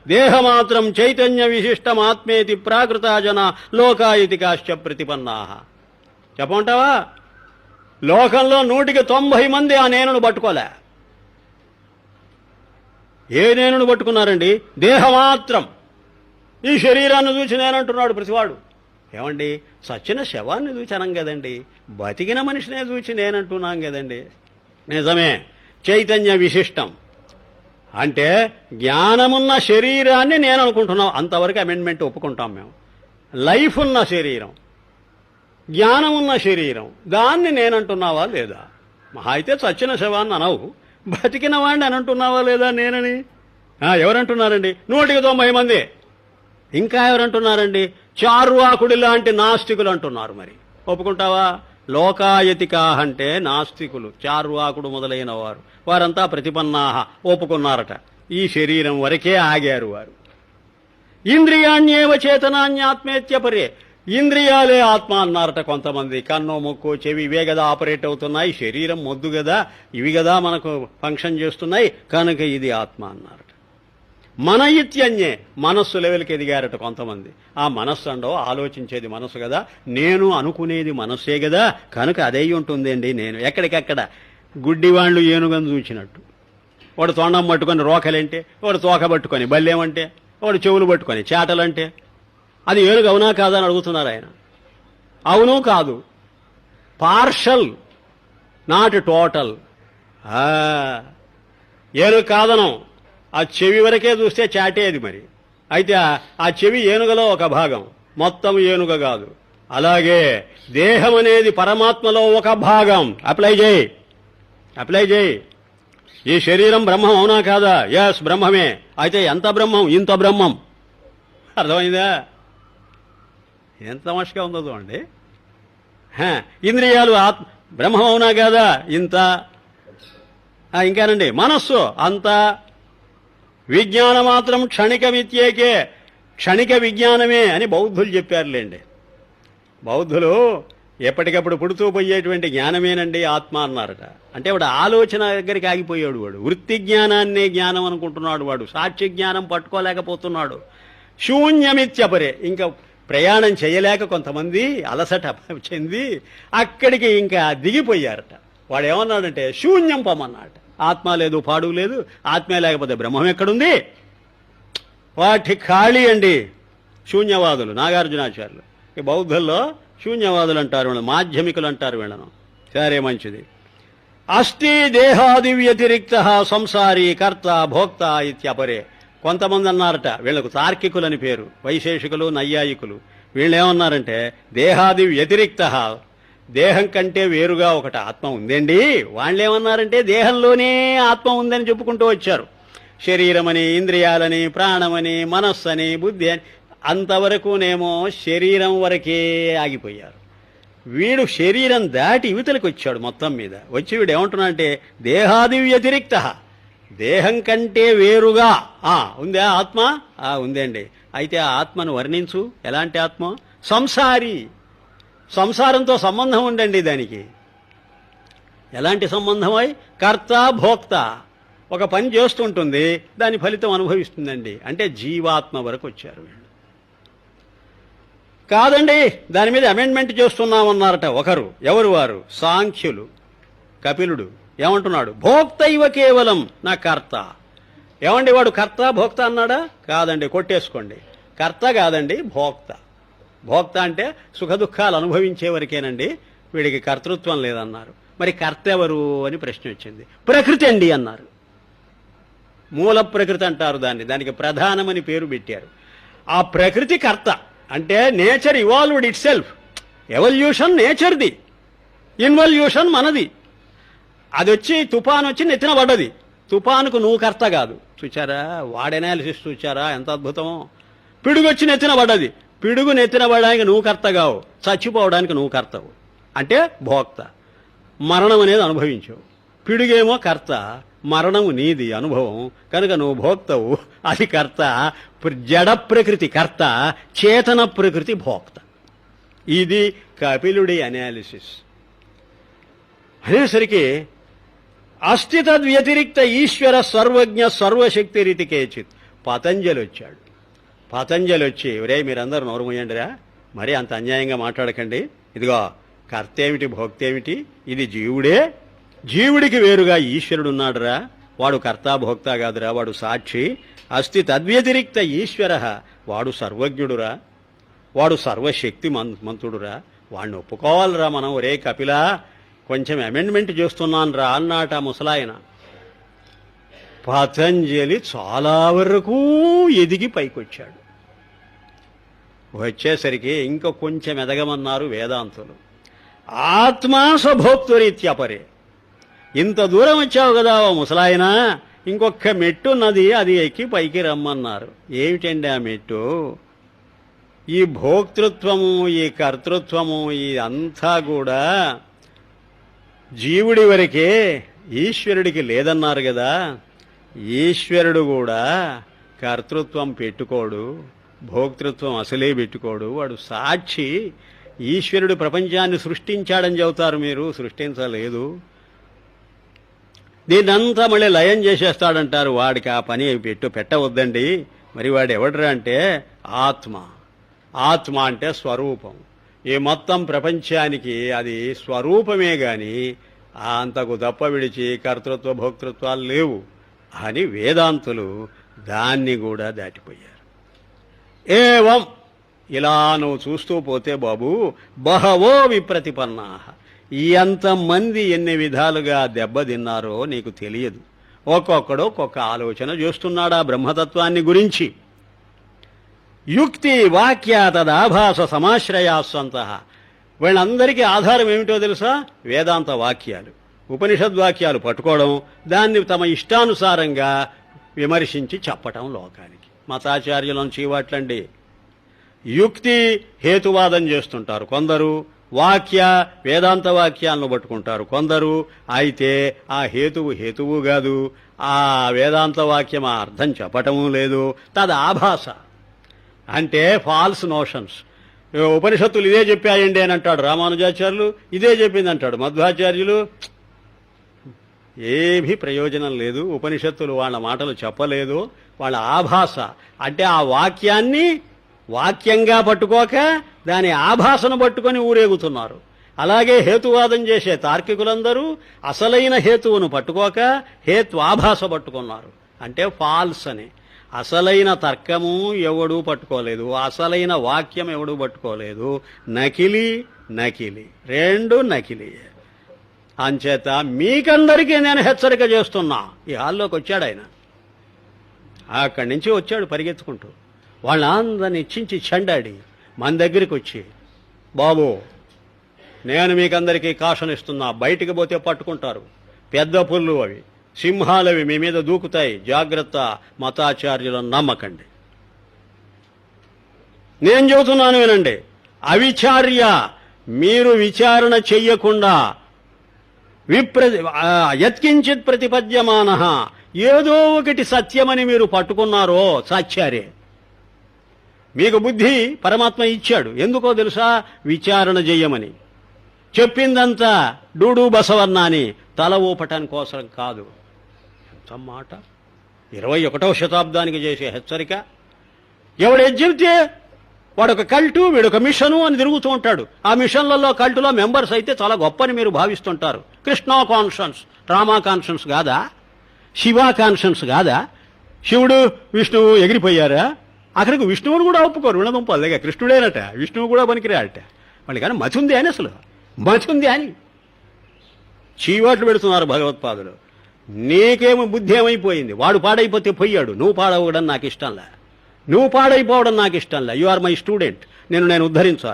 దేహమాత్రం చైతన్య విశిష్టమాత్మేతి ప్రాకృతా జన లోకాయితికాశ్చ ప్రతిపన్నాః. చెప్పమంటావా? లోకంలో 190 మంది ఆ నేనును పట్టుకోలే. ఏ నేనును పట్టుకున్నారండి? దేహమాత్రం. ఈ శరీరాన్ని చూసి నేనంటున్నాడు ప్రతివాడు. ఏమండి, సచ్చిన శవాన్ని చూసి అనం కదండి, బతికిన మనిషినే చూసి నేనంటున్నాం కదండి. నిజమే, చైతన్య విశిష్టం అంటే జ్ఞానమున్న శరీరాన్ని నేను అనుకుంటున్నాం. అంతవరకు అమెండ్మెంట్ ఒప్పుకుంటాం మేము. లైఫ్ ఉన్న శరీరం, జ్ఞానం ఉన్న శరీరం, దాన్ని నేనంటున్నావా లేదా? మహా అయితే చచ్చిన శవాన్ని అనవు, బతికిన వాడిని అని అంటున్నావా లేదా నేనని? ఎవరంటున్నారండి? 190 మంది. ఇంకా ఎవరంటున్నారండి? చార్వాకుడి లాంటి నాస్తికులు అంటున్నారు. మరి ఒప్పుకుంటావా? లోకాయతికా అంటే నాస్తికులు, చార్వాకుడు మొదలైన వారు, వారంతా ప్రతిపన్నాహ ఒప్పుకున్నారట. ఈ శరీరం వరకే ఆగారు వారు. ఇంద్రియాణ్యేవ చేతనాన్యాత్మేత్యపరే, ఇంద్రియాలే ఆత్మ అన్నారట కొంతమంది. కన్ను, ముక్కు, చెవి ఇవే కదా ఆపరేట్ అవుతున్నాయి, శరీరం మొద్దు కదా, ఇవి కదా మనకు ఫంక్షన్ చేస్తున్నాయి, కనుక ఇది ఆత్మ అన్నారట. మన ఇత్యన్యే, మనస్సు లెవెల్కి ఎదిగారట కొంతమంది. ఆ మనస్సు అండో ఆలోచించేది మనస్సు కదా, నేను అనుకునేది మనస్సే కదా, కనుక అదే ఉంటుందండి నేను. ఎక్కడికెక్కడ గుడ్డివాళ్లు ఏనుగను చూచినట్టు, వాడు తొండం పట్టుకొని రోకలంటే, వాడు తోక పట్టుకొని బల్లేమంటే, వాడు చెవులు పట్టుకొని చేటలంటే, అది ఏనుగు అవునా కాదా అని అడుగుతున్నారు ఆయన. అవును కాదు, పార్షల్, నాట్ టోటల్. ఏనుగు కాదనం, ఆ చెవి వరకే చూస్తే చాటేది. మరి అయితే ఆ చెవి ఏనుగలో ఒక భాగం, మొత్తం ఏనుగ కాదు. అలాగే దేహం అనేది పరమాత్మలో ఒక భాగం. అప్లై చేయి. ఈ శరీరం బ్రహ్మం అవునా కాదా? ఎస్, బ్రహ్మమే. అయితే ఎంత బ్రహ్మం? ఇంత బ్రహ్మం. అర్థమైందా? ఎంత తమాషగా ఉందో చూడండి. ఇంద్రియాలు బ్రహ్మం అవునా కాదా? ఇంత. ఇంకానండి, మనస్సు అంత. విజ్ఞాన మాత్రం క్షణికమిత్యేకే, క్షణిక విజ్ఞానమే అని బౌద్ధులు చెప్పారులేండి. బౌద్ధులు ఎప్పటికప్పుడు పుడుతూ పోయేటువంటి జ్ఞానమేనండి ఆత్మ అన్నారట. అంటే వాడు ఆలోచన దగ్గరికి ఆగిపోయాడు. వాడు వృత్తి జ్ఞానాన్నే జ్ఞానం అనుకుంటున్నాడు. వాడు సాక్ష్య జ్ఞానం పట్టుకోలేకపోతున్నాడు. శూన్యమిత్యపరే, ఇంకా ప్రయాణం చేయలేక కొంతమంది అలసట చెంది అక్కడికి ఇంకా దిగిపోయారట. వాడు ఏమన్నాడంటే శూన్యం పొమ్మన్నాడు. ఆత్మ లేదు, పాడు లేదు. ఆత్మే లేకపోతే బ్రహ్మం ఎక్కడుంది? వాటి ఖాళీ అండి శూన్యవాదులు, నాగార్జునాచార్యులు. ఈ బౌద్ధుల్లో శూన్యవాదులు అంటారు వీళ్ళను, మాధ్యమికులు అంటారు వీళ్ళను. సరే, మంచిది. అస్థి దేహాది వ్యతిరిక్త సంసారీ కర్త భోక్త ఇత్యపరే. కొంతమంది అన్నారట, వీళ్లకు తార్కికులని పేరు, వైశేషికులు, నైయాయికులు. వీళ్ళేమన్నారంటే దేహాది వ్యతిరిక్త, దేహం కంటే వేరుగా ఒకటి ఆత్మ ఉందండి. వాళ్ళేమన్నారంటే దేహంలోనే ఆత్మ ఉందని చెప్పుకుంటూ వచ్చారు. శరీరమని, ఇంద్రియాలని, ప్రాణమని, మనస్సని, బుద్ధి అని, అంతవరకునేమో శరీరం వరకే ఆగిపోయారు. వీడు శరీరం దాటి యువతలకు వచ్చాడు. మొత్తం మీద వచ్చి వీడు ఏమంటున్నాడంటే దేహాది వ్యతిరిక్త, దేహం కంటే వేరుగా ఉందా ఆత్మ? ఉందండి. అయితే ఆ ఆత్మను వర్ణించు. ఎలాంటి ఆత్మ? సంసారి, సంసారంతో సంబంధం ఉందండి దానికి. ఎలాంటి సంబంధం? కర్త భోక్త, ఒక పని చేస్తుంటుంది, దాని ఫలితం అనుభవిస్తుందండి. అంటే జీవాత్మ వరకు వచ్చారు వీళ్ళు. కాదండి, దాని మీద అమెండ్మెంట్ చేస్తున్నామన్నారట ఒకరు. ఎవరు వారు? సాంఖ్యులు. కపిలుడు ఏమంటున్నాడు? భోక్త ఇవ కేవలం నా కర్త. ఏమండి, వాడు కర్త భోక్త అన్నాడా? కాదండి, కొట్టేసుకోండి. కర్త కాదండి, భోక్త. భోక్త అంటే సుఖ దుఃఖాలు అనుభవించే వరకేనండి, వీడికి కర్తృత్వం లేదన్నారు. మరి కర్త ఎవరు అని ప్రశ్న వచ్చింది. ప్రకృతి అండి అన్నారు. మూల ప్రకృతి అంటారు దాన్ని, దానికి ప్రధానమని పేరు పెట్టారు. ఆ ప్రకృతి కర్త. అంటే nature evolved itself. Evolution నేచర్ది, ఇన్వల్యూషన్ మనది. అది వచ్చి తుఫాను వచ్చి నెత్తిన పడ్డది. తుఫానుకు నువ్వు కర్త కాదు. చూచారా వాడు ఎనాలిసిస్? చూచారా ఎంత అద్భుతమో? పిడుగు వచ్చి నెత్తిన పడ్డది. పిడుగు నెత్తిన పడడానికి నువ్వు కర్త కావు, చచ్చిపోవడానికి నువ్వు కర్తవు. అంటే భోక్త. మరణం అనేది అనుభవించావు. పిడుగేమో కర్త, మరణము నీది అనుభవం, కనుక నువ్వు భోక్తవు. అది కర్త. జడ ప్రకృతి కర్త, చేతన ప్రకృతి భోక్త. ఇది కపిలుడి అనాలిసిస్. అనేసరికి అస్థి తద్వ్యతిరిక్త ఈశ్వర సర్వజ్ఞ సర్వశక్తి రీతి కేచిత్. పతంజలి వచ్చాడు. పతంజలి వచ్చి, ఒరే మీరందరూ నోరు మూయండిరా, మరీ అంత అన్యాయంగా మాట్లాడకండి, ఇదిగో కర్తేమిటి భోక్తేమిటి, ఇది జీవుడే, జీవుడికి వేరుగా ఈశ్వరుడున్నాడురా, వాడు కర్త భోక్త కాదురా, వాడు సాక్షి, అస్తి తద్వ్యతిరిక్త ఈశ్వర, వాడు సర్వజ్ఞుడురా, వాడు సర్వశక్తి మంతుడురా, వాడిని ఒప్పుకోవాలిరా మనం. ఒరే కపిలా, కొంచెం అమెండ్మెంట్ చేస్తున్నాను రా అన్నాట ముసలాయన. పతంజలి చాలా వరకు ఎదిగి పైకొచ్చాడు. వచ్చేసరికి ఇంకా కొంచెం ఎదగమన్నారు వేదాంతులు. ఆత్మా స్వభోక్తురీత్యపరే, ఇంత దూరం వచ్చావు కదా ఓ ముసలాయన, ఇంకొక మెట్టున్నది, అది ఎక్కి పైకి రమ్మన్నారు. ఏమిటండి ఆ మెట్టు? ఈ భోక్తృత్వము, ఈ కర్తృత్వము, ఈ అంతా కూడా జీవుడి వరకే, ఈశ్వరుడికి లేదన్నారు కదా. ఈశ్వరుడు కూడా కర్తృత్వం పెట్టుకోడు, భోక్తృత్వం అసలే పెట్టుకోడు, వాడు సాక్షి. ఈశ్వరుడు ప్రపంచాన్ని సృష్టించాడని చెబుతారు మీరు, సృష్టించలేదు. దీన్నంతా మళ్ళీ లయం చేసేస్తాడంటారు. వాడికి ఆ పని పెట్టవద్దండి. మరి వాడు ఎవడరా అంటే ఆత్మ. ఆత్మ అంటే స్వరూపం. ఈ మొత్తం ప్రపంచానికి అది స్వరూపమే గాని అంతకు దప్ప విడిచి కర్తృత్వ భోక్తృత్వాలు లేవు అని వేదాంతులు దాన్ని కూడా దాటిపోయారు. ఏవం, ఇలా నువ్వు చూస్తూ పోతే బాబు, బహవో విప్రతిపన్నా, ఎంతమంది ఎన్ని విధాలుగా దెబ్బతిన్నారో నీకు తెలియదు. ఒక్కొక్కడు ఒక్కొక్క ఆలోచన చేస్తున్నాడు ఆ బ్రహ్మతత్వాన్ని గురించి. యుక్తి వాక్య తదాభాస సమాశ్రయాస్వంత, వీళ్ళందరికీ ఆధారం ఏమిటో తెలుసా? వేదాంత వాక్యాలు, ఉపనిషద్వాక్యాలు పట్టుకోవడం, దాన్ని తమ ఇష్టానుసారంగా విమర్శించి చెప్పటం లోకానికి. మతాచార్యులను చీవాట్లండి. యుక్తి హేతువాదం చేస్తుంటారు కొందరు, వాక్య వేదాంత వాక్యాలను పట్టుకుంటారు కొందరు. అయితే ఆ హేతువు కాదు, ఆ వేదాంత వాక్యం ఆ అర్థం చెప్పటము లేదు. తదాభాస అంటే ఫాల్స్ నోషన్స్. ఉపనిషత్తులు ఇదే చెప్పాయండి అని అంటాడు రామానుజాచార్యులు, ఇదే చెప్పింది అంటాడు మధ్వాచార్యులు. ఏమీ ప్రయోజనం లేదు. ఉపనిషత్తులు వాళ్ళ మాటలు చెప్పలేదు. వాళ్ళ ఆభాస అంటే ఆ వాక్యాన్ని వాక్యంగా పట్టుకోక దాని ఆభాసను పట్టుకొని ఊరేగుతున్నారు. అలాగే హేతువాదం చేసే తార్కికులందరూ అసలైన హేతువును పట్టుకోక హేత్వాభాస పట్టుకున్నారు. అంటే ఫాల్స్ అని. అసలైన తర్కము ఎవడూ పట్టుకోలేదు, అసలైన వాక్యం ఎవడూ పట్టుకోలేదు. నకిలీ రెండు నకిలీయే. అంచేత మీకందరికీ నేను హెచ్చరిక చేస్తున్నా. ఈ హాల్లోకి వచ్చాడు ఆయన, అక్కడి నుంచి వచ్చాడు పరిగెత్తుకుంటూ. వాళ్ళందరినీ చించి చెండాడి మన దగ్గరికి వచ్చి, బాబు నేను మీకందరికీ కాషన్ ఇస్తున్నా, బయటికి పోతే పట్టుకుంటారు, పెద్ద పుల్లు అవి, సింహాలవి మీ మీద దూకుతాయి, జాగ్రత్త, మతాచార్యులను నమ్మకండి. నేను చెబుతున్నాను వినండి. అవిచార్య, మీరు విచారణ చెయ్యకుండా యత్కించిత్ ప్రతిపద్యమాన, ఏదో ఒకటి సత్యమని మీరు పట్టుకున్నారో సాక్ష్యారే. మీకు బుద్ధి పరమాత్మ ఇచ్చాడు, ఎందుకో తెలుసా? విచారణ చెయ్యమని. చెప్పిందంతా డూడు బసవన్న అని తల ఊపటం కోసం కాదు. ఎంత మాట! 21వ శతాబ్దానికి చేసే హెచ్చరిక. ఎవడేది చెబితే వాడొక కల్టు, వీడొక మిషను అని తిరుగుతూ ఉంటాడు. ఆ మిషన్లలో కల్టులో మెంబర్స్ అయితే చాలా గొప్పని మీరు భావిస్తుంటారు. కృష్ణ కాన్షన్స్, రామా కాన్షన్స్ కాదా? శివ కాన్షన్స్ కాదా? శివుడు విష్ణువు ఎగిరిపోయారా? అక్కడికి విష్ణువుని కూడా ఒప్పుకోరు. వినదుంపాలిగా కృష్ణుడేనట, విష్ణువు కూడా పనికిరాడట. వాళ్ళు కానీ మతి ఉంది అని, అసలు మతి ఉంది అని చీవాట్లు పెడుతున్నారు భగవత్పాదులు. నీకేమో బుద్ధి ఏమైపోయింది? వాడు పాడైపోతే పోయాడు, నువ్వు పాడవడం నాకు ఇష్టంలే, నువ్వు పాడైపోవడం నాకు ఇష్టంలే. యు ఆర్ మై స్టూడెంట్, నేను ఉద్ధరించాలి.